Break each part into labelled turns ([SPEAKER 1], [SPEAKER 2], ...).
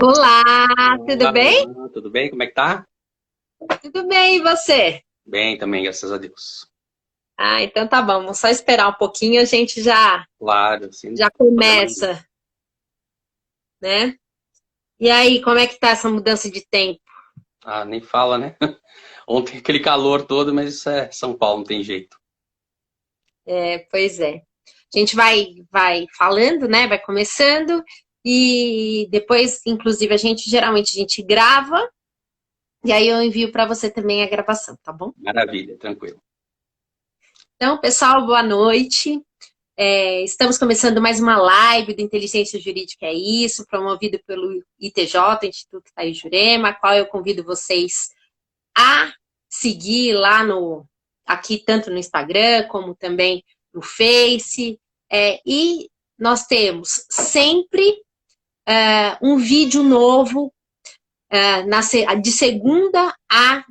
[SPEAKER 1] Olá, tudo
[SPEAKER 2] Olá,
[SPEAKER 1] bem?
[SPEAKER 2] tudo bem? Como é que tá?
[SPEAKER 1] Tudo bem, e você?
[SPEAKER 2] Bem também, graças a Deus.
[SPEAKER 1] Ah, então tá bom, vamos só esperar um pouquinho, a gente
[SPEAKER 2] Claro, sim,
[SPEAKER 1] já
[SPEAKER 2] sem problema nenhum.
[SPEAKER 1] começa, né? E aí, como é que tá essa mudança de tempo?
[SPEAKER 2] Ah, nem fala, né? Ontem aquele calor todo, mas isso é São Paulo, não tem jeito.
[SPEAKER 1] Pois é. A gente vai falando, né? Vai começando e depois, inclusive, geralmente a gente grava e aí eu envio para você também a gravação, tá bom?
[SPEAKER 2] Maravilha, tranquilo.
[SPEAKER 1] Então, pessoal, boa noite. Estamos começando mais uma live do Inteligência Jurídica é Isso, promovido pelo ITJ, Instituto Thaís Jurema, a qual eu convido vocês a seguir lá aqui tanto no Instagram como também no Face. E nós temos sempre um vídeo novo de segunda a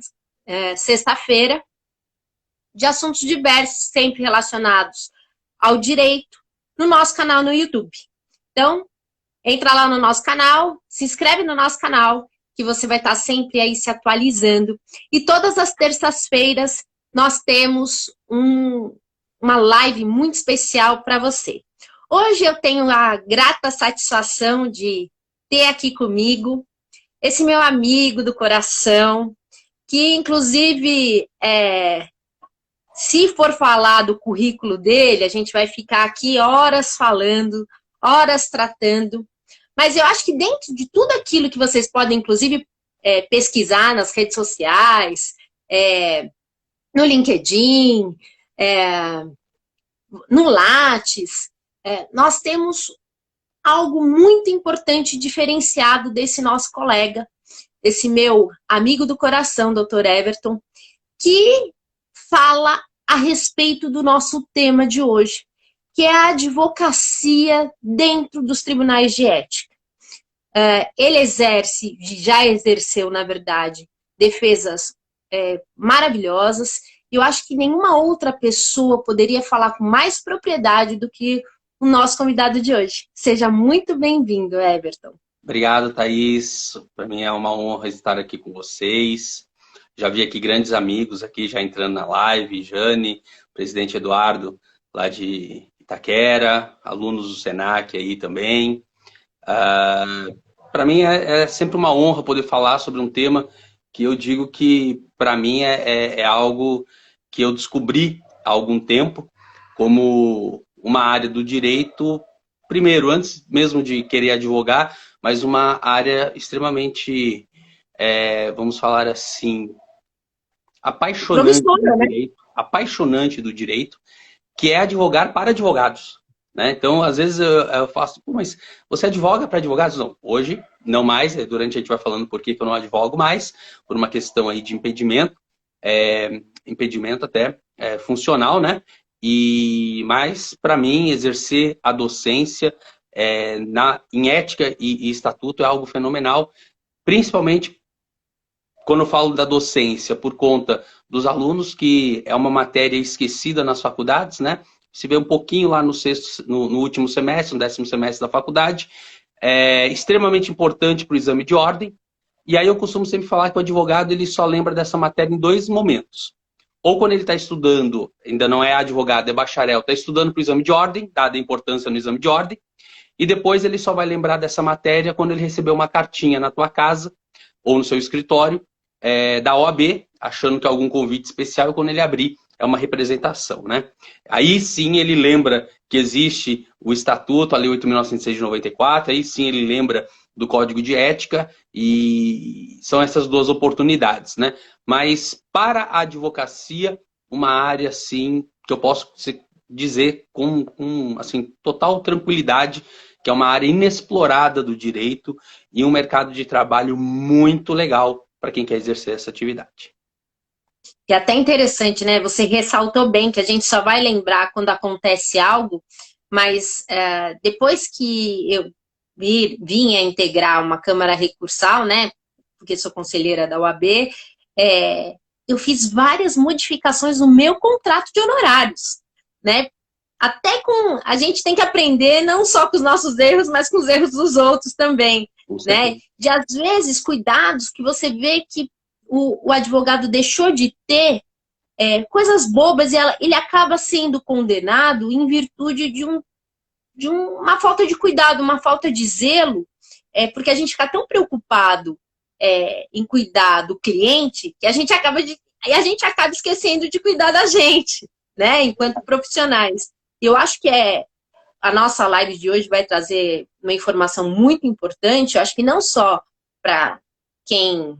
[SPEAKER 1] sexta-feira, de assuntos diversos, sempre relacionados ao direito, no nosso canal no YouTube. Então, entra lá no nosso canal, se inscreve no nosso canal, que você vai estar sempre aí se atualizando. E todas as terças-feiras nós temos uma live muito especial para você. Hoje eu tenho a grata satisfação de ter aqui comigo esse meu amigo do coração, que inclusive se for falar do currículo dele, a gente vai ficar aqui horas falando, horas tratando. Mas eu acho que dentro de tudo aquilo que vocês podem, inclusive, pesquisar nas redes sociais, no LinkedIn, é, no Lattes, nós temos algo muito importante diferenciado desse nosso colega, desse meu amigo do coração, Dr. Everton, que fala a respeito do nosso tema de hoje, que é a advocacia dentro dos tribunais de ética. Ele já exerceu, na verdade, defesas maravilhosas, e eu acho que nenhuma outra pessoa poderia falar com mais propriedade do que o nosso convidado de hoje. Seja muito bem-vindo, Everton.
[SPEAKER 2] Obrigado, Thaís. Para mim é uma honra estar aqui com vocês. Já vi aqui grandes amigos aqui já entrando na live, Jane, presidente Eduardo, lá de Itaquera, alunos do Senac aí também. Para mim é sempre uma honra poder falar sobre um tema que eu digo que, para mim, é algo que eu descobri há algum tempo como uma área do direito, primeiro, antes mesmo de querer advogar, mas uma área extremamente, vamos falar assim,
[SPEAKER 1] Promissora, né?
[SPEAKER 2] apaixonante do direito, que é advogar para advogados. Né? Então, às vezes eu faço, mas você advoga para advogados? Não, hoje não mais, durante a gente vai falando por que eu não advogo mais, por uma questão aí de impedimento, impedimento até funcional, né? Mas, para mim, exercer a docência em ética e estatuto é algo fenomenal, principalmente quando eu falo da docência, por conta dos alunos, que é uma matéria esquecida nas faculdades, né? Se vê um pouquinho lá no último semestre, no 10º semestre da faculdade, é extremamente importante para o exame de ordem. E aí eu costumo sempre falar que o advogado ele só lembra dessa matéria em dois momentos. Ou quando ele está estudando, ainda não é advogado, é bacharel, está estudando para o exame de ordem, dada a importância no exame de ordem, e depois ele só vai lembrar dessa matéria quando ele receber uma cartinha na tua casa ou no seu escritório, da OAB, achando que é algum convite especial, e quando ele abrir, é uma representação, né? Aí sim ele lembra que existe o Estatuto, a Lei 8.906 de 94, aí sim ele lembra do Código de Ética, e são essas duas oportunidades, né? Mas para a advocacia, uma área, assim, que eu posso dizer com assim, total tranquilidade, que é uma área inexplorada do direito e um mercado de trabalho muito legal para quem quer exercer essa atividade.
[SPEAKER 1] E até interessante, né? Você ressaltou bem que a gente só vai lembrar quando acontece algo, mas depois que eu vim a integrar uma Câmara Recursal, né? Porque sou conselheira da OAB, eu fiz várias modificações no meu contrato de honorários, né? Até a gente tem que aprender não só com os nossos erros, mas com os erros dos outros também.
[SPEAKER 2] Com
[SPEAKER 1] né?
[SPEAKER 2] certeza.
[SPEAKER 1] De, às vezes, cuidados que você vê que o advogado deixou de ter, coisas bobas, e ele acaba sendo condenado em virtude de uma falta de cuidado, uma falta de zelo, porque a gente fica tão preocupado em cuidar do cliente que a gente acaba esquecendo de cuidar da gente, né? Enquanto profissionais. Eu acho que a nossa live de hoje vai trazer uma informação muito importante, eu acho que não só para quem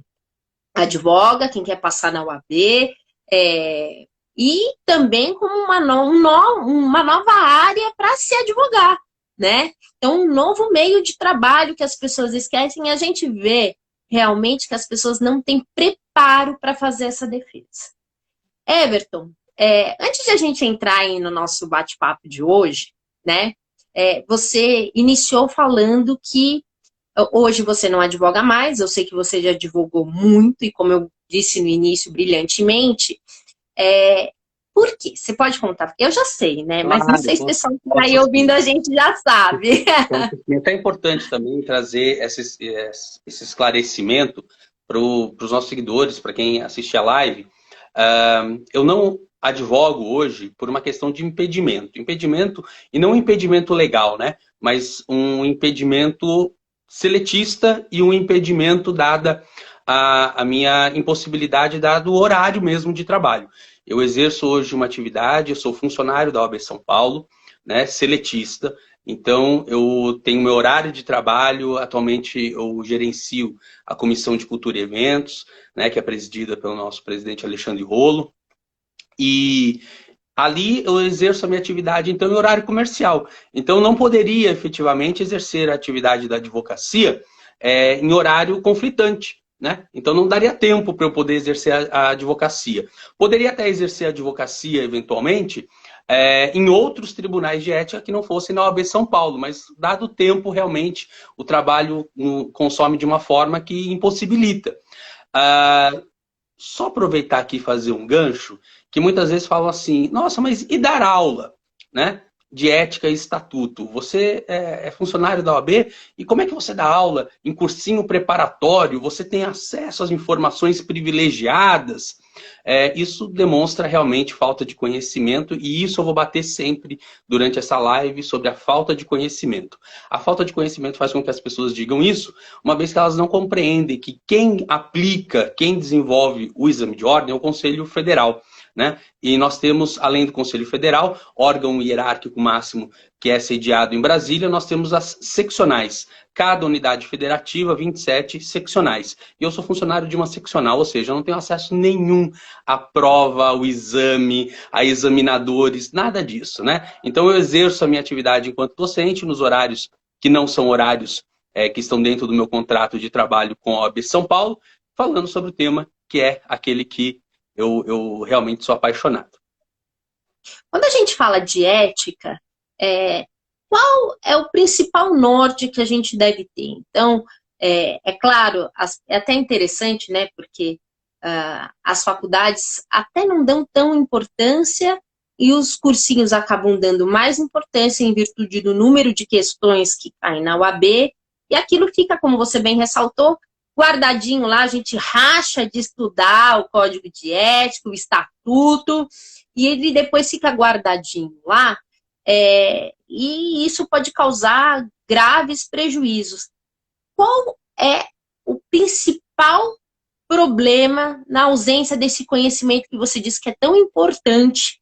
[SPEAKER 1] advoga, quem quer passar na UAB, e também como uma nova área para se advogar, né? Então, um novo meio de trabalho que as pessoas esquecem, e a gente vê realmente que as pessoas não têm preparo para fazer essa defesa. Everton, antes de a gente entrar aí no nosso bate-papo de hoje, né? Você iniciou falando que hoje você não advoga mais, eu sei que você já advogou muito, e como eu disse no início, brilhantemente. Por quê? Você pode contar? Eu já sei, né? Mas não
[SPEAKER 2] Claro,
[SPEAKER 1] sei se o pessoal que está aí ouvindo a gente já sabe.
[SPEAKER 2] é até importante também trazer esse esclarecimento para os nossos seguidores, para quem assiste a live. Eu não advogo hoje por uma questão de impedimento. Impedimento, e não um impedimento legal, né? Mas um impedimento seletista e um impedimento dada a minha impossibilidade, dado o horário mesmo de trabalho. Eu exerço hoje uma atividade, eu sou funcionário da OAB São Paulo, né, seletista. Então, eu tenho meu horário de trabalho. Atualmente, eu gerencio a Comissão de Cultura e Eventos, né, que é presidida pelo nosso presidente Alexandre Rolo. E ali eu exerço a minha atividade, então, em horário comercial. Então, eu não poderia, efetivamente, exercer a atividade da advocacia em horário conflitante, né? Então, não daria tempo para eu poder exercer a advocacia. Poderia até exercer a advocacia, eventualmente, em outros tribunais de ética que não fossem na OAB São Paulo, mas dado o tempo, realmente, o trabalho consome de uma forma que impossibilita. Só aproveitar aqui e fazer um gancho, que muitas vezes falam assim, nossa, mas e dar aula, né? De ética e estatuto. Você é funcionário da OAB e como é que você dá aula em cursinho preparatório? Você tem acesso às informações privilegiadas? Isso demonstra realmente falta de conhecimento, e isso eu vou bater sempre durante essa live sobre a falta de conhecimento. A falta de conhecimento faz com que as pessoas digam isso, uma vez que elas não compreendem que quem aplica, quem desenvolve o exame de ordem é o Conselho Federal, né? E nós temos, além do Conselho Federal, órgão hierárquico máximo que é sediado em Brasília, nós temos as seccionais. Cada unidade federativa, 27 seccionais. E eu sou funcionário de uma seccional, ou seja, eu não tenho acesso nenhum à prova, ao exame, a examinadores, nada disso, né? Então eu exerço a minha atividade enquanto docente nos horários que não são horários que estão dentro do meu contrato de trabalho com a OAB São Paulo, falando sobre o tema que é aquele que eu realmente sou apaixonado.
[SPEAKER 1] Quando a gente fala de ética, qual é o principal norte que a gente deve ter? Então, claro, é até interessante, né? Porque as faculdades até não dão tão importância e os cursinhos acabam dando mais importância em virtude do número de questões que caem na UAB, e aquilo fica, como você bem ressaltou, guardadinho lá, a gente racha de estudar o código de ética, o estatuto, e ele depois fica guardadinho lá, e isso pode causar graves prejuízos. Qual é o principal problema na ausência desse conhecimento que você disse que é tão importante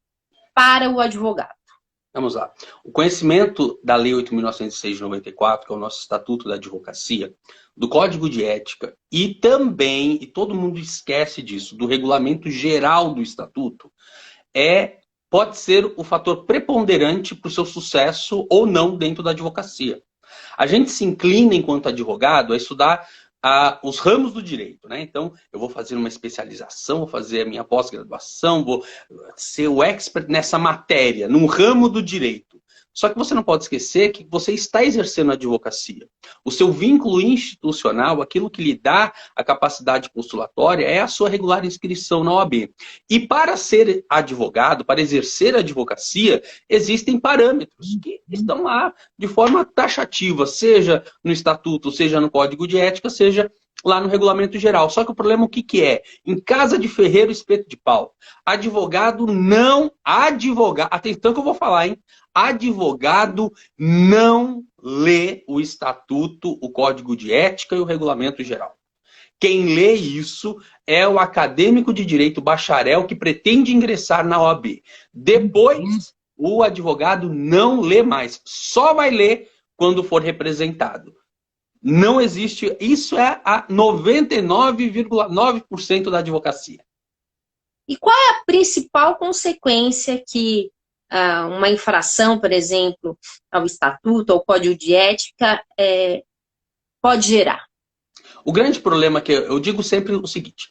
[SPEAKER 1] para o advogado?
[SPEAKER 2] Vamos lá. O conhecimento da Lei 8.906 de 94, que é o nosso Estatuto da Advocacia, do Código de Ética e também, e todo mundo esquece disso, do Regulamento Geral do Estatuto, pode ser o fator preponderante para o seu sucesso ou não dentro da advocacia. A gente se inclina, enquanto advogado, a estudar os ramos do direito, né? Então, eu vou fazer uma especialização, vou fazer a minha pós-graduação, vou ser o expert nessa matéria, num ramo do direito. Só que você não pode esquecer que você está exercendo a advocacia. O seu vínculo institucional, aquilo que lhe dá a capacidade postulatória, é a sua regular inscrição na OAB. E para ser advogado, para exercer a advocacia, existem parâmetros que estão lá de forma taxativa, seja no estatuto, seja no código de ética, seja lá no regulamento geral. Só que o problema o que que é? Em casa de ferreiro, espeto de pau. Advogado não... Atenção que eu vou falar, hein? Advogado não lê o estatuto, o código de ética e o regulamento geral. Quem lê isso é o acadêmico de direito bacharel que pretende ingressar na OAB. Depois, o advogado não lê mais. Só vai ler quando for representado. Não existe... Isso é a 99,9% da advocacia.
[SPEAKER 1] E qual é a principal consequência que uma infração, por exemplo, ao estatuto, ao código de ética, pode gerar?
[SPEAKER 2] O grande problema é que eu digo sempre o seguinte: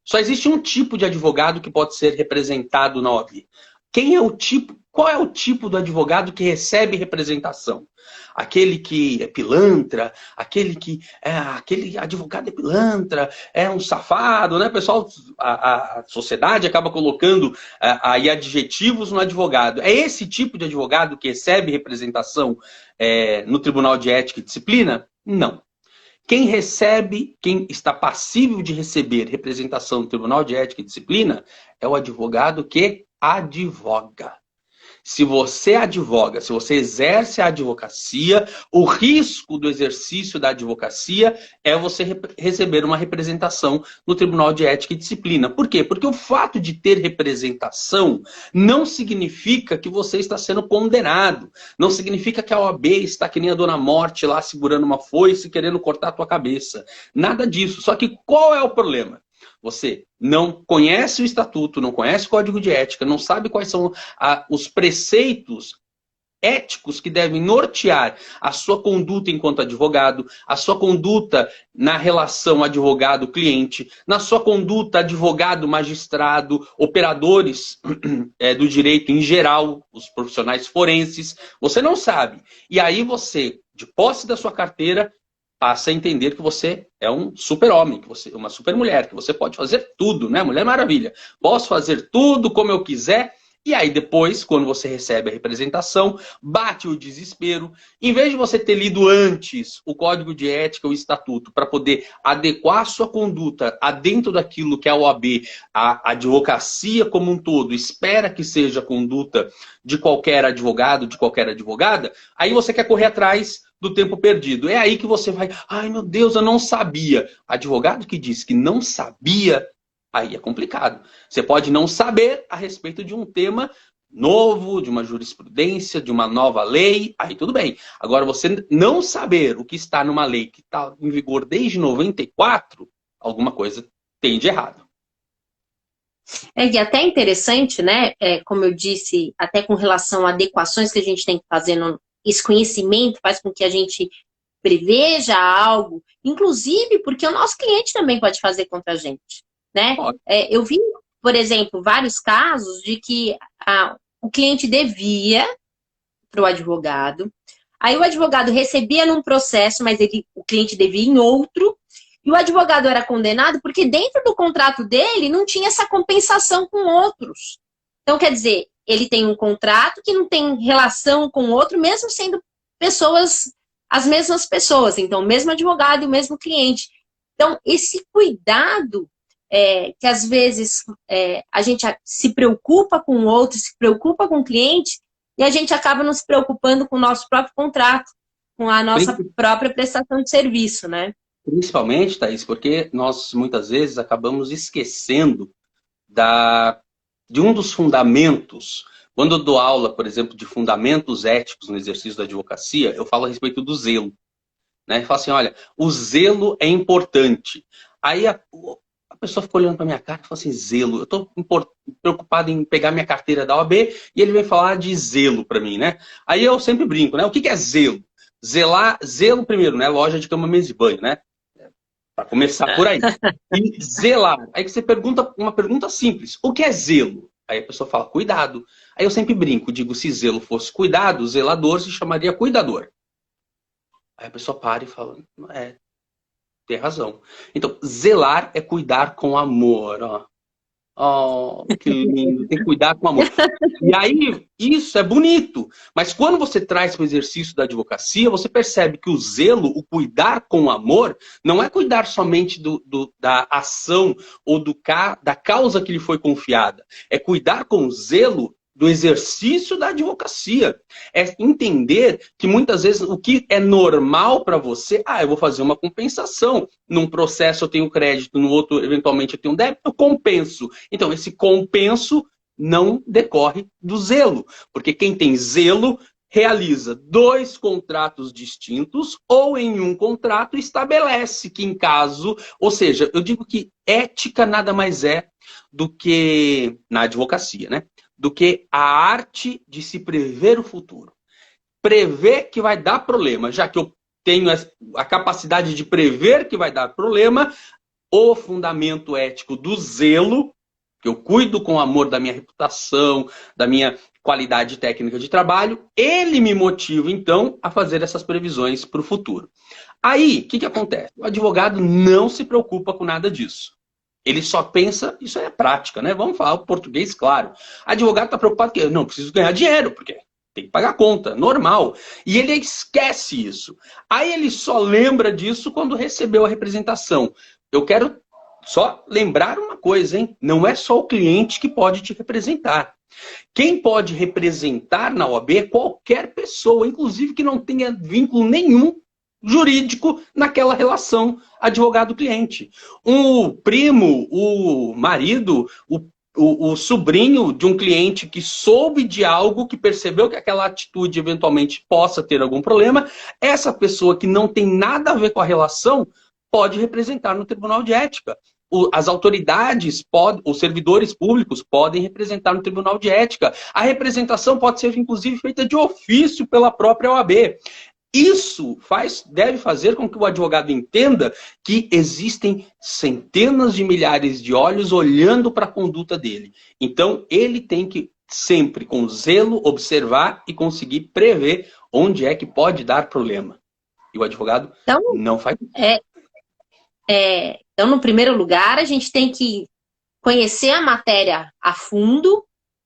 [SPEAKER 2] só existe um tipo de advogado que pode ser representado na OAB. Quem é o tipo? Qual é o tipo do advogado que recebe representação? Aquele que é pilantra, aquele advogado é pilantra, é um safado, né? Pessoal, a sociedade acaba colocando aí adjetivos no advogado. É esse tipo de advogado que recebe representação no Tribunal de Ética e Disciplina? Não. Quem está passível de receber representação no Tribunal de Ética e Disciplina é o advogado que advoga. Se você advoga, se você exerce a advocacia, o risco do exercício da advocacia é você receber uma representação no Tribunal de Ética e Disciplina. Por quê? Porque o fato de ter representação não significa que você está sendo condenado. Não significa que a OAB está que nem a Dona Morte lá segurando uma foice e querendo cortar a tua cabeça. Nada disso. Só que qual é o problema? Você não conhece o estatuto, não conhece o código de ética, não sabe quais são os preceitos éticos que devem nortear a sua conduta enquanto advogado, a sua conduta na relação advogado-cliente, na sua conduta advogado-magistrado, operadores do direito em geral, os profissionais forenses. Você não sabe. E aí você, de posse da sua carteira, passa a entender que você é um super-homem, que você é uma super-mulher, que você pode fazer tudo, né? Mulher Maravilha. Posso fazer tudo como eu quiser. E aí depois, quando você recebe a representação, bate o desespero. Em vez de você ter lido antes o Código de Ética, o Estatuto, para poder adequar a sua conduta a dentro daquilo que a OAB, a advocacia como um todo, espera que seja a conduta de qualquer advogado, de qualquer advogada, aí você quer correr atrás do tempo perdido. É aí que você vai, ai meu Deus, eu não sabia. Advogado que diz que não sabia, aí é complicado. Você pode não saber a respeito de um tema novo, de uma jurisprudência, de uma nova lei, aí tudo bem. Agora, você não saber o que está numa lei que está em vigor desde 94, alguma coisa tem de errado.
[SPEAKER 1] E até interessante, né? Como eu disse, até com relação a adequações que a gente tem que fazer esse conhecimento faz com que a gente preveja algo, inclusive porque o nosso cliente também pode fazer contra a gente, né? Eu vi, por exemplo, vários casos de que o cliente devia para o advogado, aí o advogado recebia num processo, mas o cliente devia em outro, e o advogado era condenado porque dentro do contrato dele não tinha essa compensação com outros. Então, quer dizer, ele tem um contrato que não tem relação com o outro, mesmo sendo as mesmas pessoas. Então, o mesmo advogado e o mesmo cliente. Então, esse cuidado que às vezes a gente se preocupa com o outro, se preocupa com o cliente, e a gente acaba não se preocupando com o nosso próprio contrato, com a nossa própria prestação de serviço, né?
[SPEAKER 2] Principalmente, Thaís, porque nós muitas vezes acabamos esquecendo de um dos fundamentos. Quando eu dou aula, por exemplo, de fundamentos éticos no exercício da advocacia, eu falo a respeito do zelo. Né? Eu falo assim, olha, o zelo é importante. Aí a pessoa ficou olhando para minha cara e falou assim, zelo. Eu estou preocupado em pegar minha carteira da OAB e ele vem falar de zelo para mim, né? Aí eu sempre brinco, né? O que é zelo? Zelo primeiro, né? Loja de cama, mesa e banho, né? Para começar por aí. E zelar. Aí que você pergunta uma pergunta simples. O que é zelo? Aí a pessoa fala, cuidado. Aí eu sempre brinco, digo, se zelo fosse cuidado, zelador se chamaria cuidador. Aí a pessoa para e fala, tem razão. Então, zelar é cuidar com amor, ó. Oh, que lindo, tem que cuidar com amor. E aí, isso é bonito. Mas quando você traz para o exercício da advocacia, você percebe que o zelo, o cuidar com amor, não é cuidar somente da ação ou da causa que lhe foi confiada. É cuidar com zelo do exercício da advocacia. É entender que muitas vezes o que é normal para você, eu vou fazer uma compensação. Num processo eu tenho crédito, no outro eventualmente eu tenho débito, eu compenso. Então esse compenso não decorre do zelo, porque quem tem zelo realiza 2 contratos distintos ou em um contrato estabelece que em caso, ou seja, eu digo que ética nada mais é do que, na advocacia, né? Do que a arte de se prever o futuro. Prever que vai dar problema, já que eu tenho a capacidade de prever que vai dar problema, o fundamento ético do zelo, que eu cuido com amor da minha reputação, da minha qualidade técnica de trabalho, ele me motiva, então, a fazer essas previsões para o futuro. Aí, o que acontece? O advogado não se preocupa com nada disso. Ele só pensa, isso é prática, né? Vamos falar o português, claro. Advogado está preocupado que não, preciso ganhar dinheiro, porque tem que pagar a conta, normal. E ele esquece isso. Aí ele só lembra disso quando recebeu a representação. Eu quero só lembrar uma coisa, hein? Não é só o cliente que pode te representar. Quem pode representar na OAB é qualquer pessoa, inclusive que não tenha vínculo nenhum jurídico naquela relação advogado-cliente. O primo, o marido, o sobrinho de um cliente que soube de algo, que percebeu que aquela atitude eventualmente possa ter algum problema, essa pessoa que não tem nada a ver com a relação pode representar no Tribunal de Ética. As autoridades, os servidores públicos podem representar no Tribunal de Ética. A representação pode ser, inclusive, feita de ofício pela própria OAB. Isso deve fazer com que o advogado entenda que existem centenas de milhares de olhos olhando para a conduta dele. Então, ele tem que sempre, com zelo, observar e conseguir prever onde é que pode dar problema. E o advogado não faz isso.
[SPEAKER 1] Então, no primeiro lugar, a gente tem que conhecer a matéria a fundo,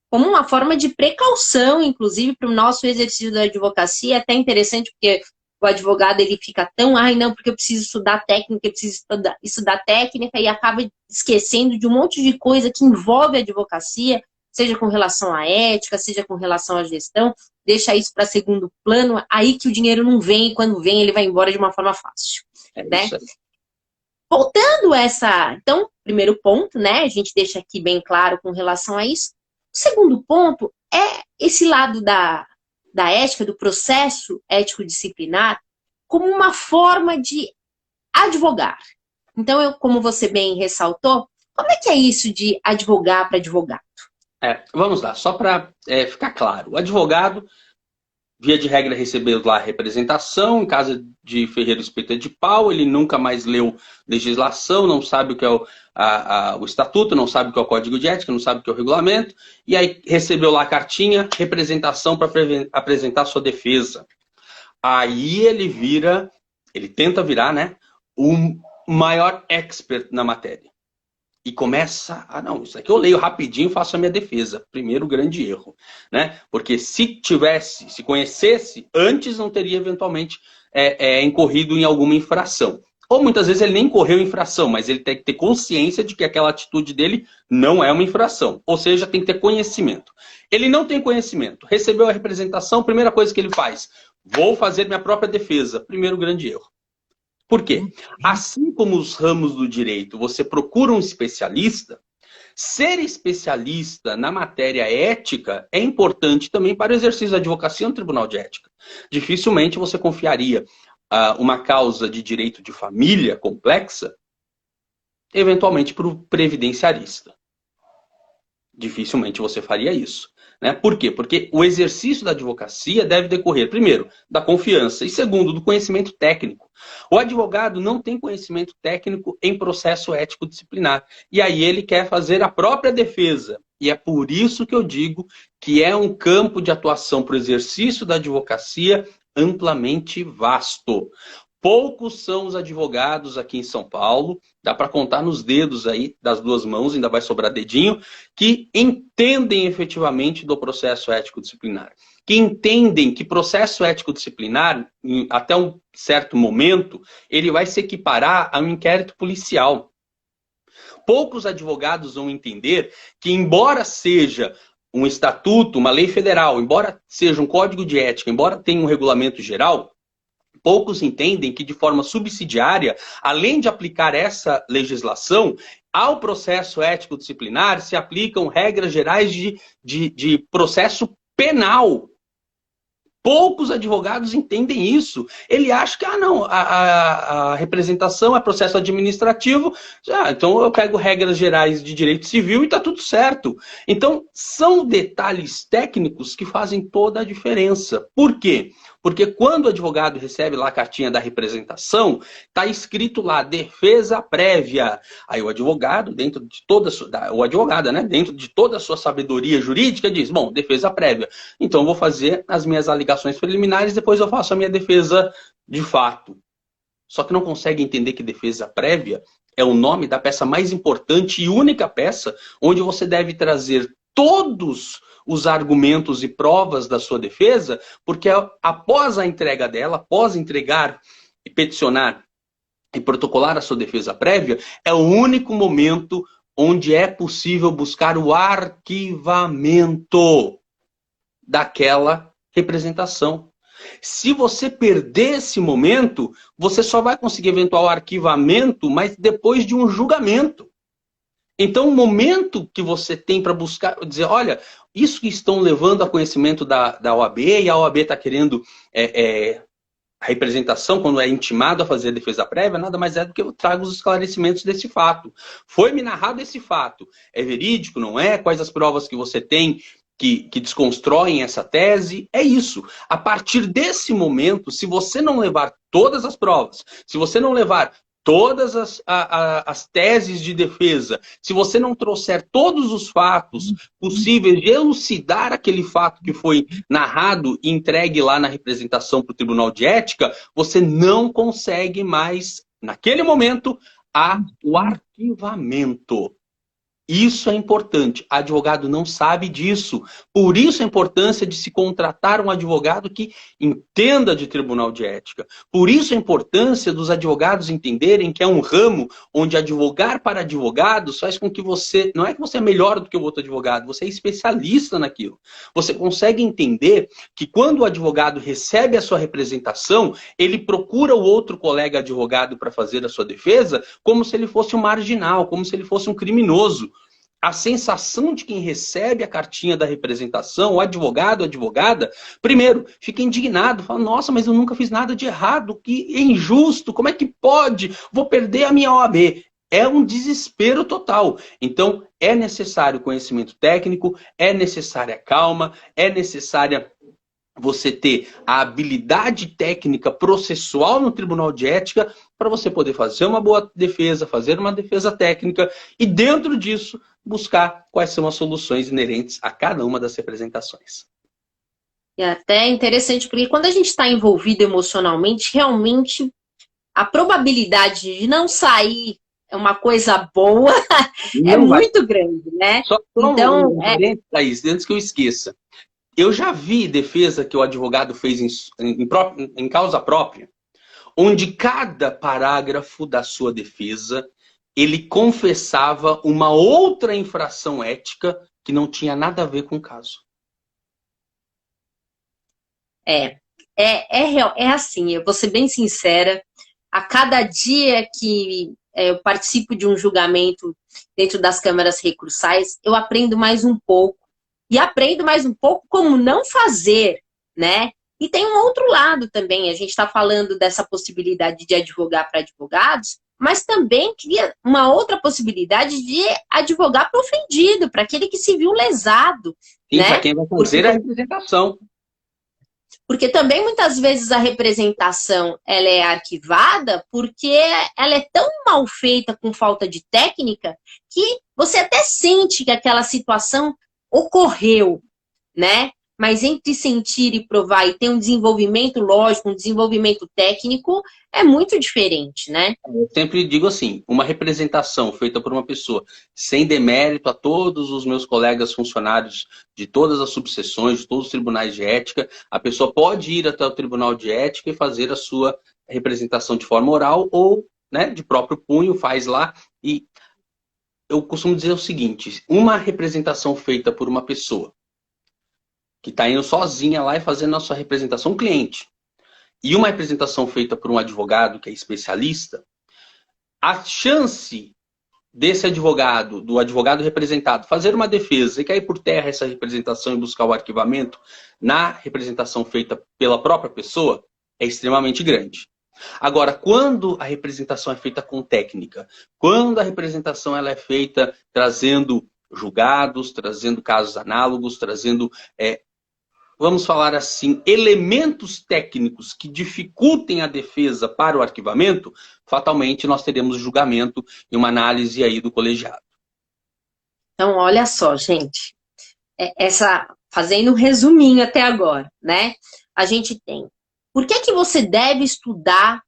[SPEAKER 1] como uma forma de precaução, inclusive, para o nosso exercício da advocacia. É até interessante, porque o advogado ele fica tão, não, porque eu preciso estudar técnica, eu preciso estudar técnica, e acaba esquecendo de um monte de coisa que envolve a advocacia, seja com relação à ética, seja com relação à gestão, deixa isso para segundo plano, aí que o dinheiro não vem, e quando vem ele vai embora de uma forma fácil. Né? Voltando a então, primeiro ponto, né? A gente deixa aqui bem claro com relação a isso. O segundo ponto é esse lado da ética, do processo ético-disciplinar, como uma forma de advogar. Então, como você bem ressaltou, como é que é isso de advogar para advogado?
[SPEAKER 2] Vamos lá, só para ficar claro. O advogado, via de regra, recebeu lá a representação, em casa de ferreiro espeta de pau, ele nunca mais leu legislação, não sabe o que é o estatuto, não sabe o que é o código de ética, não sabe o que é o regulamento, e aí recebeu lá a cartinha, representação para apresentar sua defesa. Aí ele tenta virar, né, o maior expert na matéria. E começa, não, isso aqui eu leio rapidinho e faço a minha defesa. Primeiro grande erro, né? Porque se conhecesse, antes não teria eventualmente incorrido em alguma infração. Ou muitas vezes ele nem incorreu em infração, mas ele tem que ter consciência de que aquela atitude dele não é uma infração. Ou seja, tem que ter conhecimento. Ele não tem conhecimento. Recebeu a representação, primeira coisa que ele faz, vou fazer minha própria defesa. Primeiro grande erro. Por quê? Assim como os ramos do direito, você procura um especialista, ser especialista na matéria ética é importante também para o exercício da advocacia no Tribunal de Ética. Dificilmente você confiaria uma causa de direito de família complexa, eventualmente para o previdenciarista. Dificilmente você faria isso. Né? Por quê? Porque o exercício da advocacia deve decorrer, primeiro, da confiança e, segundo, do conhecimento técnico. O advogado não tem conhecimento técnico em processo ético disciplinar. E aí ele quer fazer a própria defesa. E é por isso que eu digo que é um campo de atuação para o exercício da advocacia amplamente vasto. Poucos são os advogados aqui em São Paulo, dá para contar nos dedos aí das duas mãos, ainda vai sobrar dedinho, que entendem efetivamente do processo ético-disciplinar. Que entendem que processo ético-disciplinar, até um certo momento, ele vai se equiparar a um inquérito policial. Poucos advogados vão entender que, embora seja um estatuto, uma lei federal, embora seja um código de ética, embora tenha um regulamento geral, poucos entendem que, de forma subsidiária, além de aplicar essa legislação, ao processo ético-disciplinar se aplicam regras gerais de processo penal. Poucos advogados entendem isso. Ele acha que, a representação é processo administrativo, então eu pego regras gerais de direito civil e está tudo certo. Então, são detalhes técnicos que fazem toda a diferença. Por quê? Porque quando o advogado recebe lá a cartinha da representação, está escrito lá, defesa prévia. Aí o advogado, dentro de toda dentro de toda a sua sabedoria jurídica, diz, bom, defesa prévia. Então eu vou fazer as minhas alegações preliminares, depois eu faço a minha defesa de fato. Só que não consegue entender que defesa prévia é o nome da peça mais importante e única peça onde você deve trazer todos os argumentos e provas da sua defesa, porque após a entrega dela, após entregar e peticionar e protocolar a sua defesa prévia, é o único momento onde é possível buscar o arquivamento daquela representação. Se você perder esse momento, você só vai conseguir eventual arquivamento, mas depois de um julgamento. Então, o momento que você tem para buscar, dizer, olha, isso que estão levando a conhecimento da OAB, e a OAB está querendo a representação, quando é intimado a fazer a defesa prévia, nada mais é do que eu trago os esclarecimentos desse fato. Foi-me narrado esse fato. É verídico, não é? Quais as provas que você tem que desconstroem essa tese? É isso. A partir desse momento, se você não levar todas as provas, se você não levar todas as teses de defesa, se você não trouxer todos os fatos possíveis de elucidar aquele fato que foi narrado e entregue lá na representação para o Tribunal de Ética, você não consegue mais, naquele momento, o arquivamento. Isso é importante. Advogado não sabe disso. Por isso a importância de se contratar um advogado que entenda de tribunal de ética. Por isso a importância dos advogados entenderem que é um ramo onde advogar para advogados faz com que você... Não é que você é melhor do que o outro advogado, você é especialista naquilo. Você consegue entender que quando o advogado recebe a sua representação, ele procura o outro colega advogado para fazer a sua defesa como se ele fosse um marginal, como se ele fosse um criminoso. A sensação de quem recebe a cartinha da representação, o advogado, a advogada, primeiro, fica indignado, fala, nossa, mas eu nunca fiz nada de errado, que injusto, como é que pode? Vou perder a minha OAB. É um desespero total. Então, é necessário conhecimento técnico, é necessária calma, é necessária você ter a habilidade técnica processual no Tribunal de Ética para você poder fazer uma boa defesa, fazer uma defesa técnica e, dentro disso, buscar quais são as soluções inerentes a cada uma das representações.
[SPEAKER 1] É até interessante, porque quando a gente está envolvido emocionalmente, realmente a probabilidade de não sair uma coisa boa é muito grande, né?
[SPEAKER 2] Só então, Thaís, antes que eu esqueça. Eu já vi defesa que o advogado fez em causa própria, onde cada parágrafo da sua defesa, ele confessava uma outra infração ética que não tinha nada a ver com o caso.
[SPEAKER 1] É assim, eu vou ser bem sincera, a cada dia que eu participo de um julgamento dentro das câmaras recursais, eu aprendo mais um pouco. E aprendo mais um pouco como não fazer, né? E tem um outro lado também, a gente está falando dessa possibilidade de advogar para advogados, mas também cria uma outra possibilidade de advogar para o ofendido, para aquele que se viu lesado.
[SPEAKER 2] Sim,
[SPEAKER 1] né?
[SPEAKER 2] Para quem vai fazer a representação.
[SPEAKER 1] Porque também muitas vezes a representação ela é arquivada porque ela é tão mal feita com falta de técnica que você até sente que aquela situação ocorreu, né? Mas entre sentir e provar e ter um desenvolvimento lógico, um desenvolvimento técnico, é muito diferente, né?
[SPEAKER 2] Eu sempre digo assim, uma representação feita por uma pessoa sem demérito a todos os meus colegas funcionários de todas as subseções, de todos os tribunais de ética, a pessoa pode ir até o tribunal de ética e fazer a sua representação de forma oral ou, né, de próprio punho, faz lá. E eu costumo dizer o seguinte, uma representação feita por uma pessoa que está indo sozinha lá e fazendo a sua representação cliente, e uma representação feita por um advogado que é especialista, a chance desse advogado, do advogado representado, fazer uma defesa e cair por terra essa representação e buscar o arquivamento na representação feita pela própria pessoa é extremamente grande. Agora, quando a representação é feita com técnica, quando a representação ela é feita trazendo julgados, trazendo casos análogos, trazendo vamos falar assim, elementos técnicos que dificultem a defesa para o arquivamento, fatalmente nós teremos julgamento e uma análise aí do colegiado.
[SPEAKER 1] Então, olha só, gente, fazendo um resuminho até agora, né? A gente tem, por que você deve estudar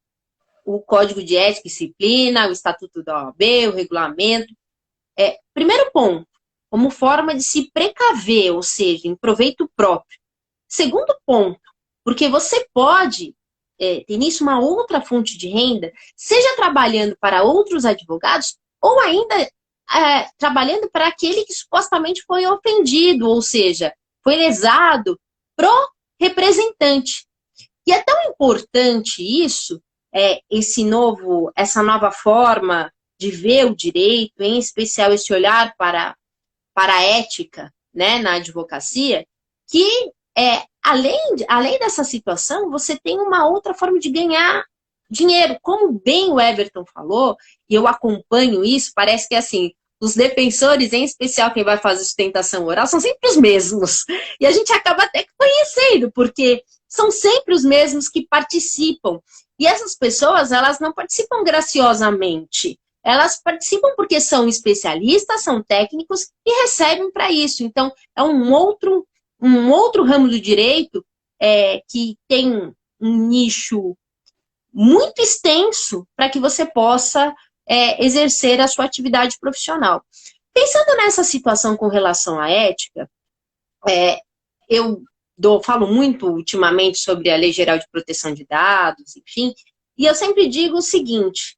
[SPEAKER 1] o Código de Ética e Disciplina, o Estatuto da OAB, o regulamento? Primeiro ponto, como forma de se precaver, ou seja, em proveito próprio. Segundo ponto, porque você pode ter nisso uma outra fonte de renda, seja trabalhando para outros advogados ou ainda trabalhando para aquele que supostamente foi ofendido, ou seja, foi lesado pro representante. E é tão importante isso, essa nova forma de ver o direito, em especial esse olhar para a ética, né, na advocacia, que além dessa situação, você tem uma outra forma de ganhar dinheiro. Como bem o Everton falou, e eu acompanho isso, parece que assim, os defensores, em especial quem vai fazer sustentação oral, são sempre os mesmos. E a gente acaba até conhecendo, porque são sempre os mesmos que participam. E essas pessoas, elas não participam graciosamente. Elas participam porque são especialistas, são técnicos e recebem para isso. Então, é um outro ramo do direito que tem um nicho muito extenso para que você possa exercer a sua atividade profissional. Pensando nessa situação com relação à ética, eu falo muito ultimamente sobre a Lei Geral de Proteção de Dados, enfim, e eu sempre digo o seguinte,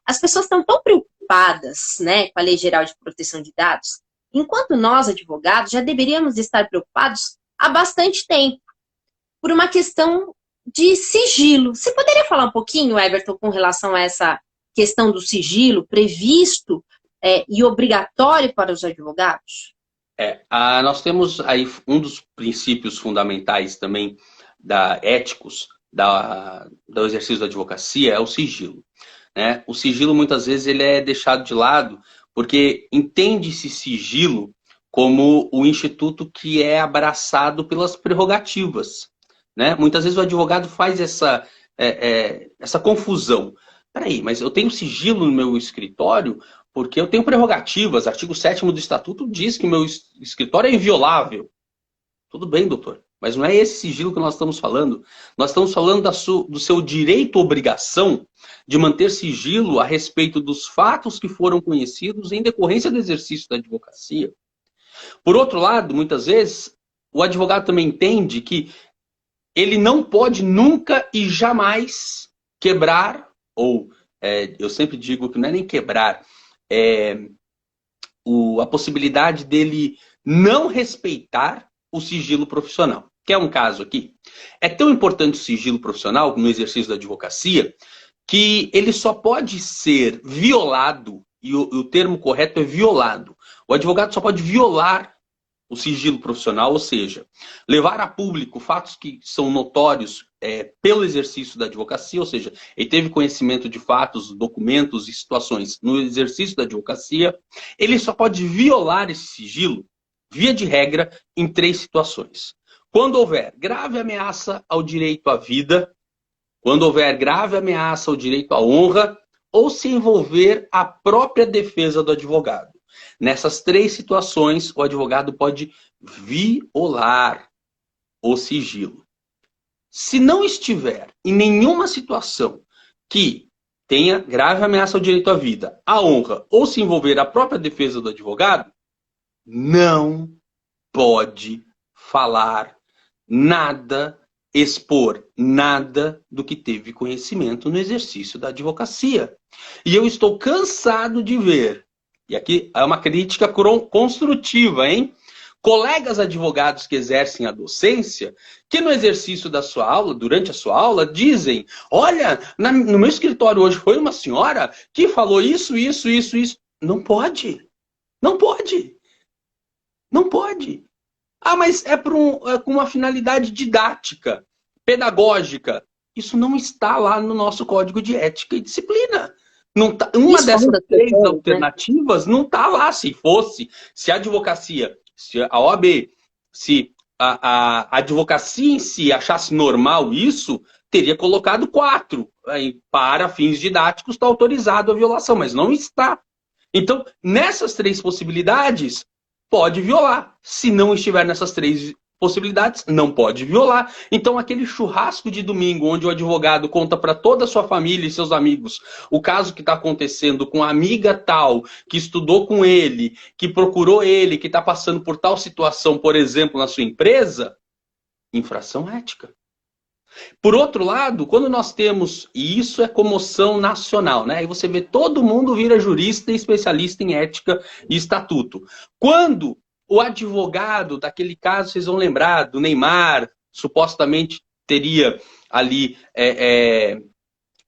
[SPEAKER 1] as pessoas estão tão preocupadas, né, com a Lei Geral de Proteção de Dados, enquanto nós, advogados, já deveríamos estar preocupados há bastante tempo, por uma questão de sigilo. Você poderia falar um pouquinho, Everton, com relação a essa questão do sigilo previsto e obrigatório para os advogados?
[SPEAKER 2] Nós temos aí um dos princípios fundamentais também éticos do exercício da advocacia é o sigilo, né? O sigilo, muitas vezes, ele é deixado de lado porque entende-se sigilo como o instituto que é abraçado pelas prerrogativas, né? Muitas vezes o advogado faz essa confusão. Peraí, mas eu tenho sigilo no meu escritório porque eu tenho prerrogativas. Artigo 7º do Estatuto diz que o meu escritório é inviolável. Tudo bem, doutor, mas não é esse sigilo que nós estamos falando. Nós estamos falando do seu direito ou obrigação de manter sigilo a respeito dos fatos que foram conhecidos em decorrência do exercício da advocacia. Por outro lado, muitas vezes, o advogado também entende que ele não pode nunca e jamais quebrar, ou eu sempre digo que não é nem quebrar, a possibilidade dele não respeitar o sigilo profissional. Quer um caso aqui? É tão importante o sigilo profissional no exercício da advocacia que ele só pode ser violado, e o termo correto é violado. O advogado só pode violar o sigilo profissional, ou seja, levar a público fatos que são notórios pelo exercício da advocacia, ou seja, ele teve conhecimento de fatos, documentos e situações no exercício da advocacia, ele só pode violar esse sigilo, via de regra, em 3 situações. quando houver grave ameaça ao direito à vida, quando houver grave ameaça ao direito à honra, ou se envolver a própria defesa do advogado. Nessas três situações, o advogado pode violar o sigilo. Se não estiver em nenhuma situação que tenha grave ameaça ao direito à vida, à honra, ou se envolver a própria defesa do advogado, não pode falar nada, expor nada do que teve conhecimento no exercício da advocacia. E eu estou cansado de ver, e aqui é uma crítica construtiva, hein? Colegas advogados que exercem a docência, que no exercício da sua aula, durante a sua aula, dizem, olha, no meu escritório hoje foi uma senhora que falou isso. Não pode. Não pode. Não pode. Ah, mas é com uma finalidade didática, pedagógica. Isso não está lá no nosso Código de Ética e Disciplina. Não tá, uma dessas três alternativas não está lá. Se fosse, se a advocacia, se a OAB, se a advocacia em si achasse normal isso, teria colocado 4. Para fins didáticos está autorizado a violação, mas não está. Então, nessas três possibilidades, pode violar. Se não estiver nessas três possibilidades, não pode violar. Então, aquele churrasco de domingo, onde o advogado conta para toda a sua família e seus amigos o caso que está acontecendo com a amiga tal, que estudou com ele, que procurou ele, que está passando por tal situação, por exemplo, na sua empresa, infração ética. Por outro lado, quando nós temos, e isso é comoção nacional, né? Aí você vê todo mundo vira jurista e especialista em ética e estatuto. Quando o advogado daquele caso, vocês vão lembrar, do Neymar, supostamente teria ali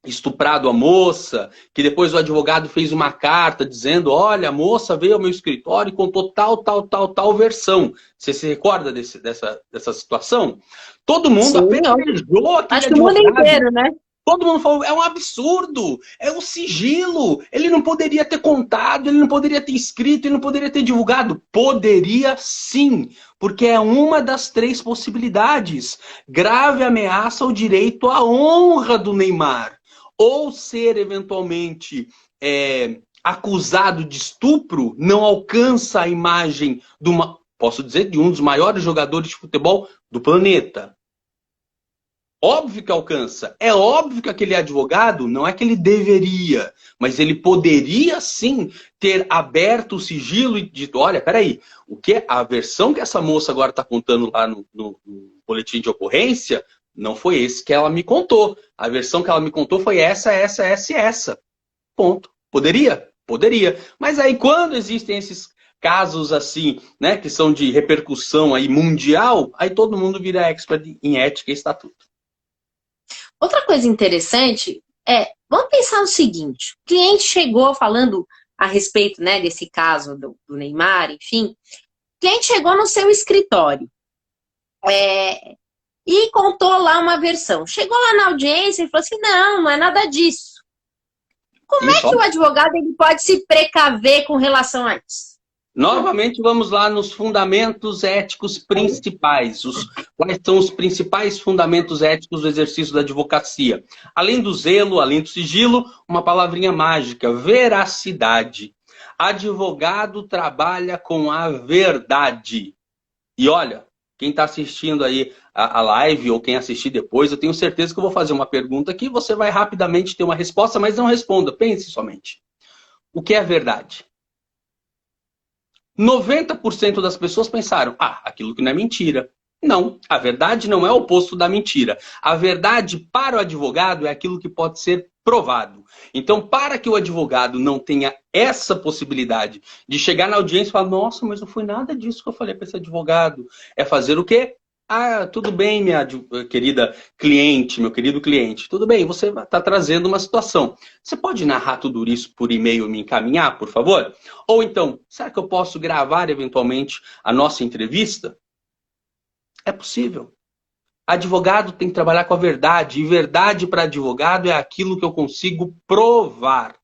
[SPEAKER 2] estuprado a moça, que depois o advogado fez uma carta dizendo, olha, a moça veio ao meu escritório e contou tal versão. Você se recorda dessa situação? Todo mundo apedrejou aquele
[SPEAKER 1] acho que o mundo inteiro, né?
[SPEAKER 2] Todo mundo falou, é um absurdo, é um sigilo, ele não poderia ter contado, ele não poderia ter escrito, ele não poderia ter divulgado. Poderia sim, porque é uma das três possibilidades. Grave ameaça ao direito à honra do Neymar, ou ser eventualmente acusado de estupro, não alcança a imagem posso dizer, de um dos maiores jogadores de futebol do planeta. Óbvio que alcança. É óbvio que aquele advogado, não é que ele deveria, mas ele poderia sim ter aberto o sigilo e dito, olha, peraí, a versão que essa moça agora está contando lá no boletim de ocorrência, não foi esse que ela me contou. A versão que ela me contou foi essa. Ponto. Poderia? Poderia. Mas aí quando existem esses casos assim, né, que são de repercussão aí mundial, aí todo mundo vira expert em ética e estatuto.
[SPEAKER 1] Outra coisa interessante vamos pensar o seguinte, o cliente chegou falando a respeito, né, desse caso do Neymar, enfim, o cliente chegou no seu escritório e contou lá uma versão. Chegou lá na audiência e falou assim, não é nada disso. Como é que o advogado ele pode se precaver com relação a isso?
[SPEAKER 2] Novamente, vamos lá nos fundamentos éticos principais. Quais são os principais fundamentos éticos do exercício da advocacia? Além do zelo, além do sigilo, uma palavrinha mágica, veracidade. Advogado trabalha com a verdade. E olha, quem está assistindo aí a live ou quem assistir depois, eu tenho certeza que eu vou fazer uma pergunta aqui, você vai rapidamente ter uma resposta, mas não responda, pense somente. O que é verdade? 90% das pessoas pensaram, aquilo que não é mentira. Não, a verdade não é o oposto da mentira. A verdade para o advogado é aquilo que pode ser provado. Então, para que o advogado não tenha essa possibilidade de chegar na audiência e falar, nossa, mas não foi nada disso que eu falei para esse advogado. É fazer o quê? Tudo bem, minha querida cliente, meu querido cliente. Tudo bem, você está trazendo uma situação. Você pode narrar tudo isso por e-mail e me encaminhar, por favor? Ou então, será que eu posso gravar eventualmente a nossa entrevista? É possível. Advogado tem que trabalhar com a verdade. E verdade para advogado é aquilo que eu consigo provar.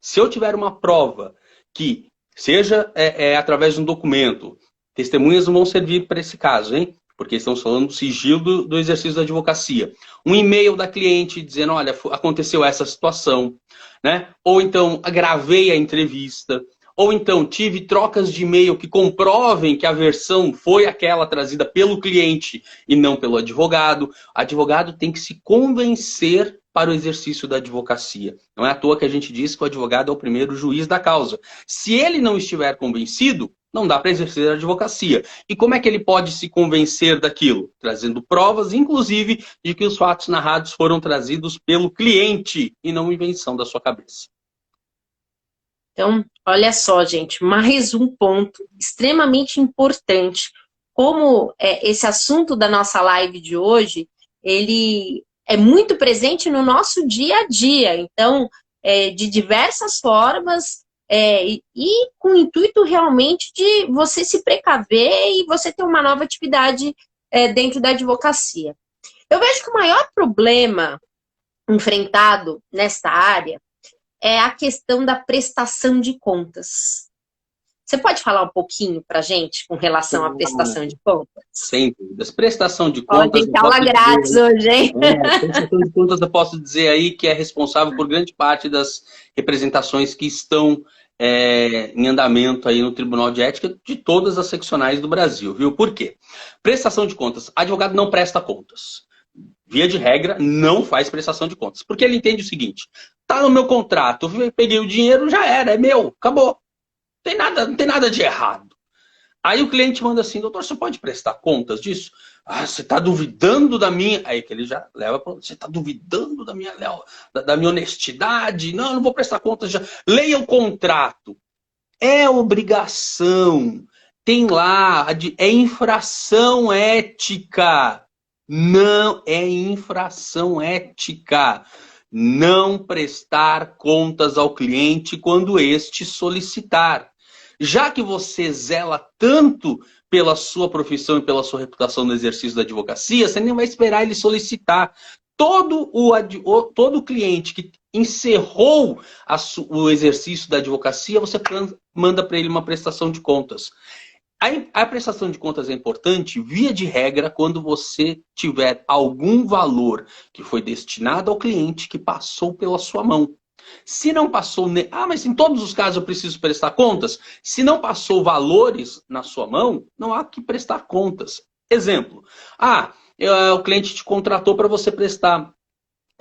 [SPEAKER 2] Se eu tiver uma prova que seja através de um documento, testemunhas não vão servir para esse caso, hein? porque estamos falando do sigilo do exercício da advocacia. Um e-mail da cliente dizendo, olha, aconteceu essa situação, né? Ou então, gravei a entrevista, ou então, tive trocas de e-mail que comprovem que a versão foi aquela trazida pelo cliente e não pelo advogado. O advogado tem que se convencer para o exercício da advocacia. Não é à toa que a gente diz que o advogado é o primeiro juiz da causa. Se ele não estiver convencido, não dá para exercer a advocacia. E como é que ele pode se convencer daquilo? Trazendo provas, inclusive, de que os fatos narrados foram trazidos pelo cliente e não invenção da sua cabeça.
[SPEAKER 1] Então, olha só, gente, mais um ponto extremamente importante. Como esse assunto da nossa live de hoje, ele é muito presente no nosso dia a dia. Então, de diversas formas, e com o intuito realmente de você se precaver e você ter uma nova atividade dentro da advocacia. Eu vejo que o maior problema enfrentado nesta área é a questão da prestação de contas. Você pode falar um pouquinho para a gente com relação à prestação de contas?
[SPEAKER 2] Sem dúvidas. Prestação de contas...
[SPEAKER 1] Ó, gente, aula grátis hoje, hein?
[SPEAKER 2] Prestação de contas eu posso dizer aí que é responsável por grande parte das representações que estão em andamento aí no Tribunal de Ética de todas as seccionais do Brasil, viu? Por quê? Prestação de contas. Advogado não presta contas. Via de regra, não faz prestação de contas. Porque ele entende o seguinte, tá no meu contrato, eu peguei o dinheiro, já era, é meu, acabou. Não tem nada de errado. Aí o cliente manda assim, doutor, você pode prestar contas disso? Ah, você está duvidando da minha... Aí que ele já leva para... Você está duvidando da minha honestidade? Não, eu não vou prestar contas já. Leia o contrato. É obrigação. Tem lá, é infração ética. Não é infração ética. Não prestar contas ao cliente quando este solicitar. Já que você zela tanto pela sua profissão e pela sua reputação no exercício da advocacia, você nem vai esperar ele solicitar. Todo cliente que encerrou o exercício da advocacia, você manda para ele uma prestação de contas. A prestação de contas é importante, via de regra, quando você tiver algum valor que foi destinado ao cliente que passou pela sua mão. Se não passou... mas em todos os casos eu preciso prestar contas? Se não passou valores na sua mão, não há que prestar contas. Exemplo. O cliente te contratou para você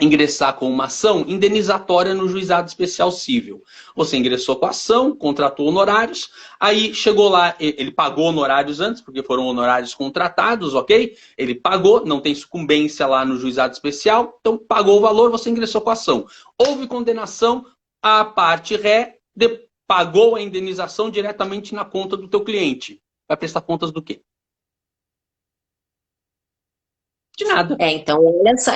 [SPEAKER 2] ingressar com uma ação indenizatória no juizado especial civil. Você ingressou com a ação, contratou honorários, aí chegou lá, ele pagou honorários antes, porque foram honorários contratados, ok? Ele pagou, não tem sucumbência lá no juizado especial, então pagou o valor, você ingressou com a ação. Houve condenação, a parte ré pagou a indenização diretamente na conta do teu cliente. Vai prestar contas do quê? De nada.
[SPEAKER 1] Então, olha só,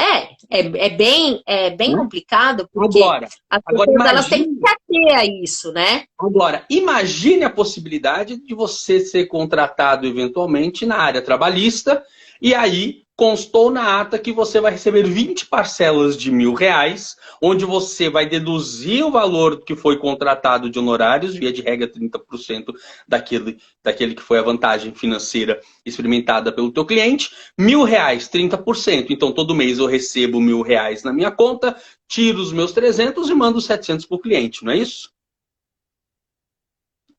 [SPEAKER 1] bem complicado, porque as pessoas elas têm que ater a isso, né?
[SPEAKER 2] Agora, imagine a possibilidade de você ser contratado eventualmente na área trabalhista e aí constou na ata que você vai receber 20 parcelas de R$1.000, onde você vai deduzir o valor que foi contratado de honorários, via de regra 30% daquele que foi a vantagem financeira experimentada pelo teu cliente, R$1.000, 30%. Então, todo mês eu recebo R$1.000 na minha conta, tiro os meus 300 e mando 700 para o cliente, não é isso?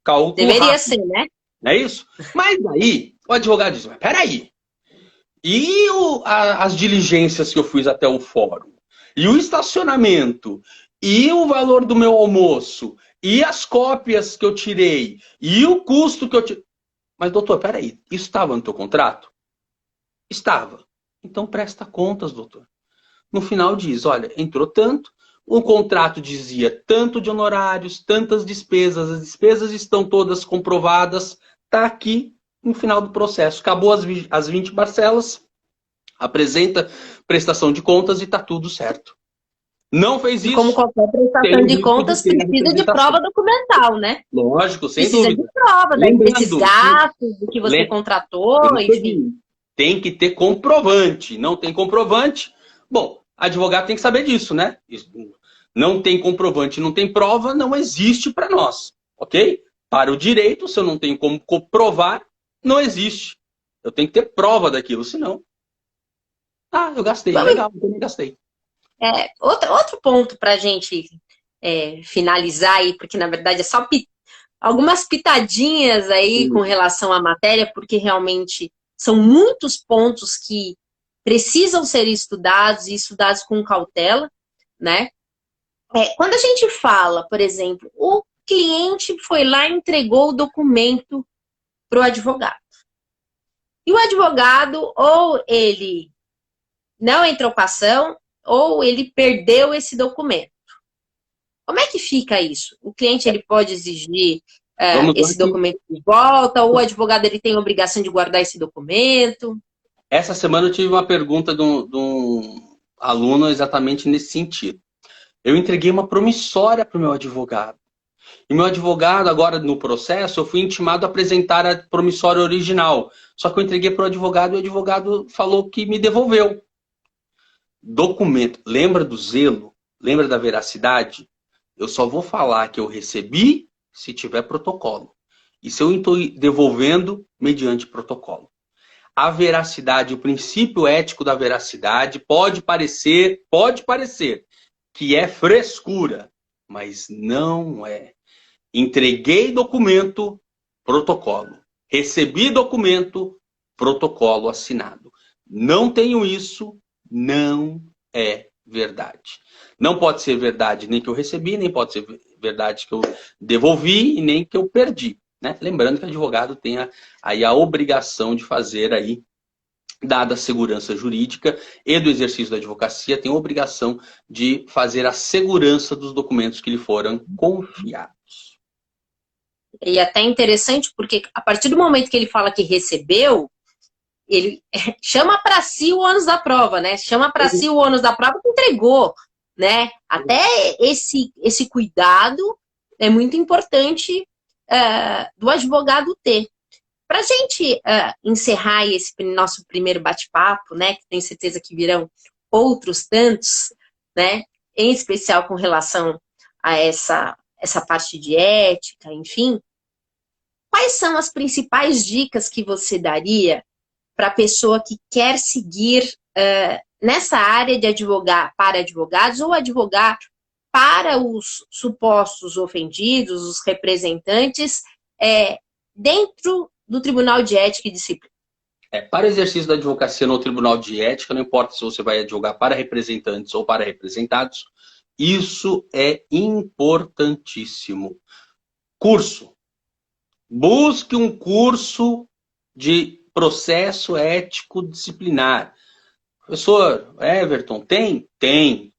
[SPEAKER 2] Cálculo
[SPEAKER 1] Deveria
[SPEAKER 2] rápido.
[SPEAKER 1] ser, né?
[SPEAKER 2] Não é isso? Mas aí, o advogado diz, mas peraí, e as diligências que eu fiz até o fórum? E o estacionamento? E o valor do meu almoço? E as cópias que eu tirei? E o custo que eu tirei? Mas, doutor, peraí, isso estava no teu contrato? Estava. Então presta contas, doutor. No final diz, olha, entrou tanto, o contrato dizia tanto de honorários, tantas despesas, as despesas estão todas comprovadas, está aqui no final do processo. Acabou as 20 parcelas, apresenta prestação de contas e está tudo certo. Não fez isso.
[SPEAKER 1] Como qualquer prestação de contas, precisa de prova documental, né?
[SPEAKER 2] Lógico, sem
[SPEAKER 1] precisa
[SPEAKER 2] dúvida.
[SPEAKER 1] De prova, desses gastos, do que você contratou, enfim.
[SPEAKER 2] Tem que ter comprovante. Não tem comprovante, bom, advogado tem que saber disso, né? Não tem comprovante, não tem prova, não existe para nós, ok? Para o direito, se eu não tenho como comprovar, não existe. Eu tenho que ter prova daquilo, senão... Ah, eu gastei, legal, eu também gastei.
[SPEAKER 1] Outro ponto para a gente finalizar aí, porque na verdade é só algumas pitadinhas aí com relação à matéria, porque realmente são muitos pontos que precisam ser estudados e estudados com cautela, né? Quando a gente fala, por exemplo, o cliente foi lá e entregou o documento para o advogado. E o advogado, ou ele não entrou com a ação, ou ele perdeu esse documento. Como é que fica isso? O cliente ele pode exigir esse documento de volta, ou o advogado ele tem a obrigação de guardar esse documento?
[SPEAKER 2] Essa semana eu tive uma pergunta de um aluno exatamente nesse sentido. Eu entreguei uma promissória para o meu advogado. E meu advogado, agora no processo, eu fui intimado a apresentar a promissória original. Só que eu entreguei para o advogado e o advogado falou que me devolveu. Documento. Lembra do zelo? Lembra da veracidade? Eu só vou falar que eu recebi se tiver protocolo. E se eu estou devolvendo mediante protocolo. A veracidade, o princípio ético da veracidade pode parecer que é frescura, mas não é. Entreguei documento, protocolo. Recebi documento, protocolo assinado. Não tenho isso, não é verdade. Não pode ser verdade nem que eu recebi, nem pode ser verdade que eu devolvi e nem que eu perdi. Né? Lembrando que o advogado tem aí a obrigação de fazer aí, dada a segurança jurídica e do exercício da advocacia, tem a obrigação de fazer a segurança dos documentos que lhe foram confiados.
[SPEAKER 1] E até interessante porque a partir do momento que ele fala que recebeu, ele chama para si o ônus da prova, né? Chama para si o ônus da prova que entregou, né? Até esse cuidado é muito importante do advogado ter. Para a gente encerrar esse nosso primeiro bate-papo, né? Que tenho certeza que virão outros tantos, né? Em especial com relação a essa parte de ética, enfim. Quais são as principais dicas que você daria para a pessoa que quer seguir nessa área de advogar para advogados ou advogar para os supostos ofendidos, os representantes, dentro do Tribunal de Ética e Disciplina?
[SPEAKER 2] Para o exercício da advocacia no Tribunal de Ética, não importa se você vai advogar para representantes ou para representados, isso é importantíssimo. Curso. Busque um curso de processo ético disciplinar. Professor Everton, tem? Tem.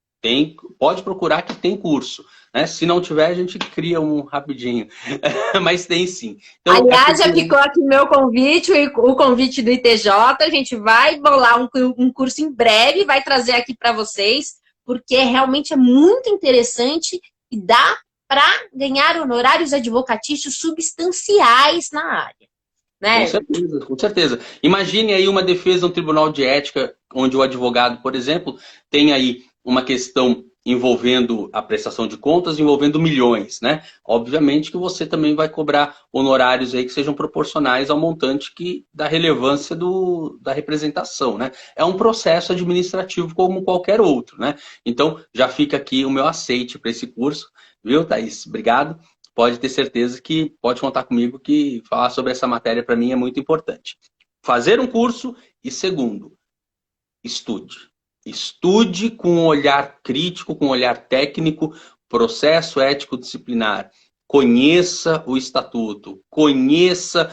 [SPEAKER 2] Pode procurar que tem curso. Né? Se não tiver, a gente cria um rapidinho. Mas tem sim.
[SPEAKER 1] Então, aliás, já ficou aqui meu convite, o convite do ITJ. A gente vai bolar um curso em breve, vai trazer aqui para vocês, porque realmente é muito interessante e dá para ganhar honorários advocatícios substanciais na área. Né?
[SPEAKER 2] Com certeza. Imagine aí uma defesa no Tribunal de Ética, onde o advogado, por exemplo, tem aí uma questão envolvendo a prestação de contas, envolvendo milhões, né? Obviamente que você também vai cobrar honorários aí que sejam proporcionais ao montante da relevância da representação, né? É um processo administrativo como qualquer outro, né? Então, já fica aqui o meu aceite para esse curso, viu, Thaís? Obrigado. Pode ter certeza que pode contar comigo que falar sobre essa matéria para mim é muito importante. Fazer um curso e, segundo, estude. Estude com um olhar crítico, com um olhar técnico, processo ético disciplinar. Conheça o estatuto. Conheça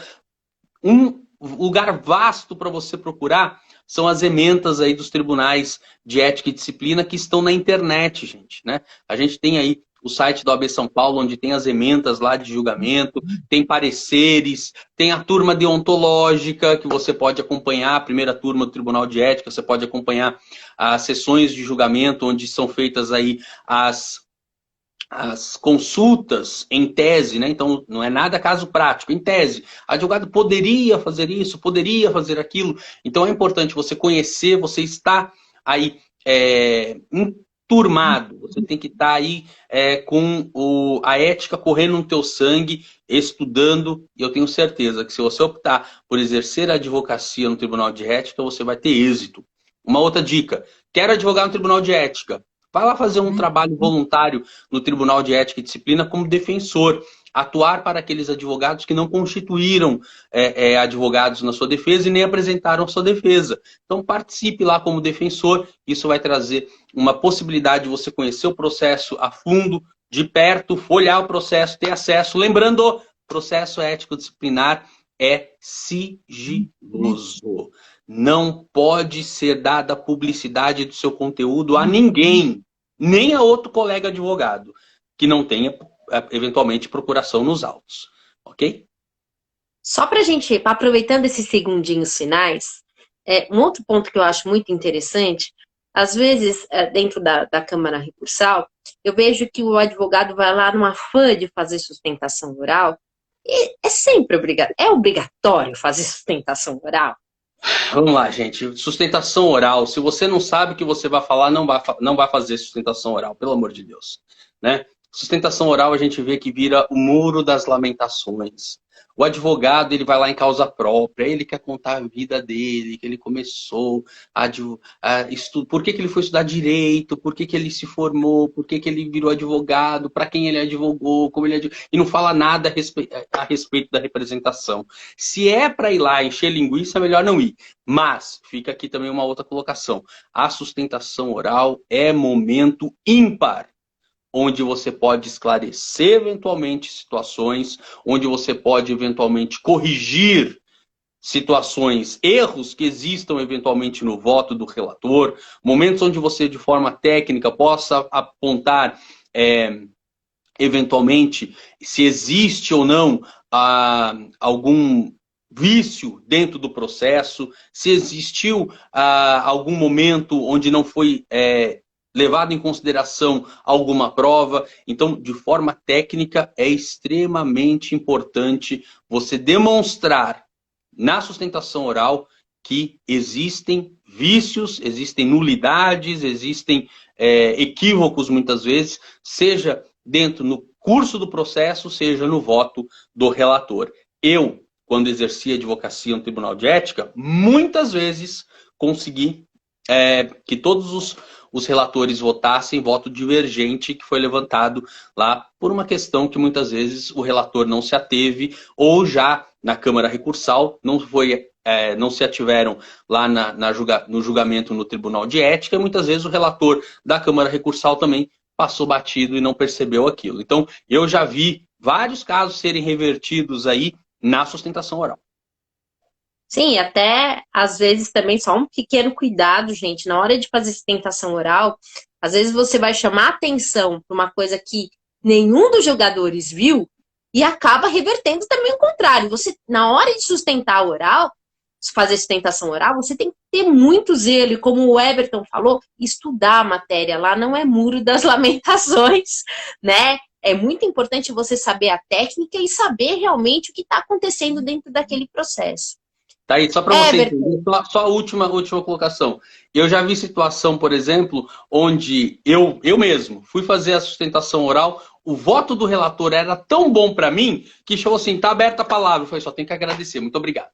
[SPEAKER 2] um lugar vasto para você procurar. São as ementas aí dos tribunais de ética e disciplina que estão na internet, gente. Né? A gente tem aí o site do AB São Paulo, onde tem as ementas lá de julgamento, tem pareceres, tem a turma deontológica, que você pode acompanhar, a primeira turma do Tribunal de Ética, você pode acompanhar as sessões de julgamento, onde são feitas aí as consultas em tese, né? Então não é nada caso prático, em tese. Advogado poderia fazer isso, poderia fazer aquilo. Então é importante você conhecer, você estar aí turmado. Você tem que estar aí com a ética correndo no teu sangue, estudando, e eu tenho certeza que se você optar por exercer a advocacia no Tribunal de Ética, você vai ter êxito. Uma outra dica, quero advogar no Tribunal de Ética. Vai lá fazer um trabalho voluntário no Tribunal de Ética e Disciplina como defensor. Atuar para aqueles advogados que não constituíram advogados na sua defesa e nem apresentaram sua defesa. Então participe lá como defensor, isso vai trazer uma possibilidade de você conhecer o processo a fundo, de perto, folhear o processo, ter acesso. Lembrando, processo ético-disciplinar é sigiloso. Não pode ser dada publicidade do seu conteúdo a ninguém, nem a outro colega advogado, que não tenha, eventualmente, procuração nos autos. Ok?
[SPEAKER 1] Só para a gente, aproveitando esses segundinhos finais, um outro ponto que eu acho muito interessante, às vezes, dentro da Câmara Recursal, eu vejo que o advogado vai lá numa fã de fazer sustentação oral, e é sempre obrigatório fazer sustentação oral.
[SPEAKER 2] Vamos lá, gente. Sustentação oral. Se você não sabe o que você vai falar, não vai fazer sustentação oral, pelo amor de Deus. Né? Sustentação oral a gente vê que vira o muro das lamentações. O advogado, ele vai lá em causa própria, ele quer contar a vida dele, que ele começou a estudar, por que ele foi estudar direito, por que ele se formou, por que ele virou advogado, para quem ele advogou, como ele e não fala nada a respeito da representação. Se é para ir lá encher linguiça, é melhor não ir. Mas fica aqui também uma outra colocação. A sustentação oral é momento ímpar, onde você pode esclarecer eventualmente situações, onde você pode eventualmente corrigir situações, erros que existam eventualmente no voto do relator, momentos onde você de forma técnica possa apontar eventualmente se existe ou não algum vício dentro do processo, se existiu algum momento onde não foi levado em consideração alguma prova. Então, de forma técnica, é extremamente importante você demonstrar na sustentação oral que existem vícios, existem nulidades, existem equívocos muitas vezes, seja dentro no curso do processo, seja no voto do relator. Eu, quando exerci advocacia no Tribunal de Ética, muitas vezes consegui que todos os relatores votassem voto divergente que foi levantado lá por uma questão que muitas vezes o relator não se ateve ou já na Câmara Recursal não se ativeram lá no julgamento no Tribunal de Ética e muitas vezes o relator da Câmara Recursal também passou batido e não percebeu aquilo. Então, eu já vi vários casos serem revertidos aí na sustentação oral.
[SPEAKER 1] Sim, até às vezes também só um pequeno cuidado, gente, na hora de fazer sustentação oral, às vezes você vai chamar atenção para uma coisa que nenhum dos jogadores viu e acaba revertendo também o contrário. Você, na hora de sustentar oral, fazer sustentação oral, você tem que ter muito zelo, e como o Everton falou, estudar a matéria lá não é muro das lamentações, né? É muito importante você saber a técnica e saber realmente o que está acontecendo dentro daquele processo.
[SPEAKER 2] Tá aí, só para você entender, só a última colocação. Eu já vi situação, por exemplo, onde eu mesmo fui fazer a sustentação oral, o voto do relator era tão bom para mim, que falou assim, tá aberta a palavra. Eu falei, só tenho que agradecer, muito obrigado.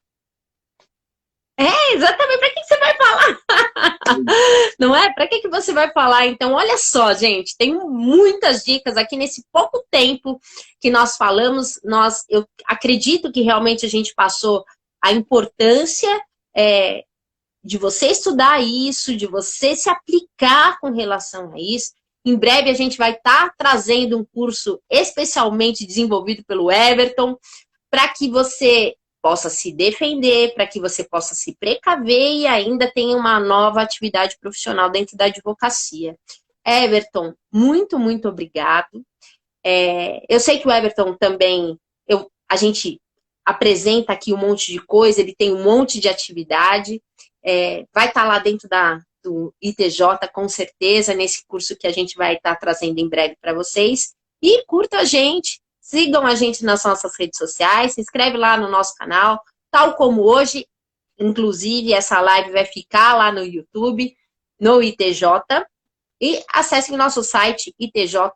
[SPEAKER 1] Exatamente, para que você vai falar? Não é? Para que você vai falar? Então, olha só, gente, tem muitas dicas aqui nesse pouco tempo que nós falamos. Eu acredito que realmente a gente passou a importância de você estudar isso, de você se aplicar com relação a isso. Em breve a gente vai estar trazendo um curso especialmente desenvolvido pelo Everton, para que você possa se defender, para que você possa se precaver e ainda tenha uma nova atividade profissional dentro da advocacia. Everton, muito, muito obrigado. Eu sei que o Everton também, a gente apresenta aqui um monte de coisa, ele tem um monte de atividade, vai estar lá dentro do ITJ, com certeza, nesse curso que a gente vai estar trazendo em breve para vocês. E curta a gente, sigam a gente nas nossas redes sociais, se inscreve lá no nosso canal, tal como hoje, inclusive essa live vai ficar lá no YouTube, no ITJ. E acessem o nosso site itj.pro.br.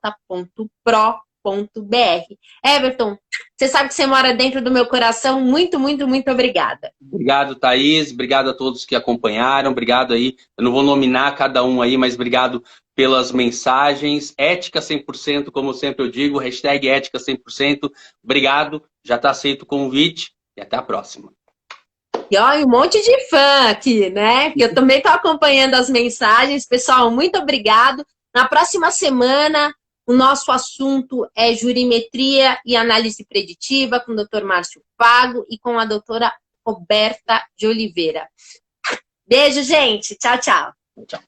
[SPEAKER 1] Everton, você sabe que você mora dentro do meu coração. Muito, muito, muito obrigada.
[SPEAKER 2] Obrigado, Thaís. Obrigado a todos que acompanharam. Obrigado aí. Eu não vou nominar cada um aí, mas obrigado pelas mensagens. Ética 100%, como sempre eu digo. Hashtag ética 100%. Obrigado. Já está aceito o convite. E até a próxima.
[SPEAKER 1] E olha, um monte de fã aqui, né? Que eu também estou acompanhando as mensagens. Pessoal, muito obrigado. Na próxima semana, o nosso assunto é jurimetria e análise preditiva com o Dr. Márcio Pago e com a doutora Roberta de Oliveira. Beijo, gente. Tchau, tchau.
[SPEAKER 2] Tchau.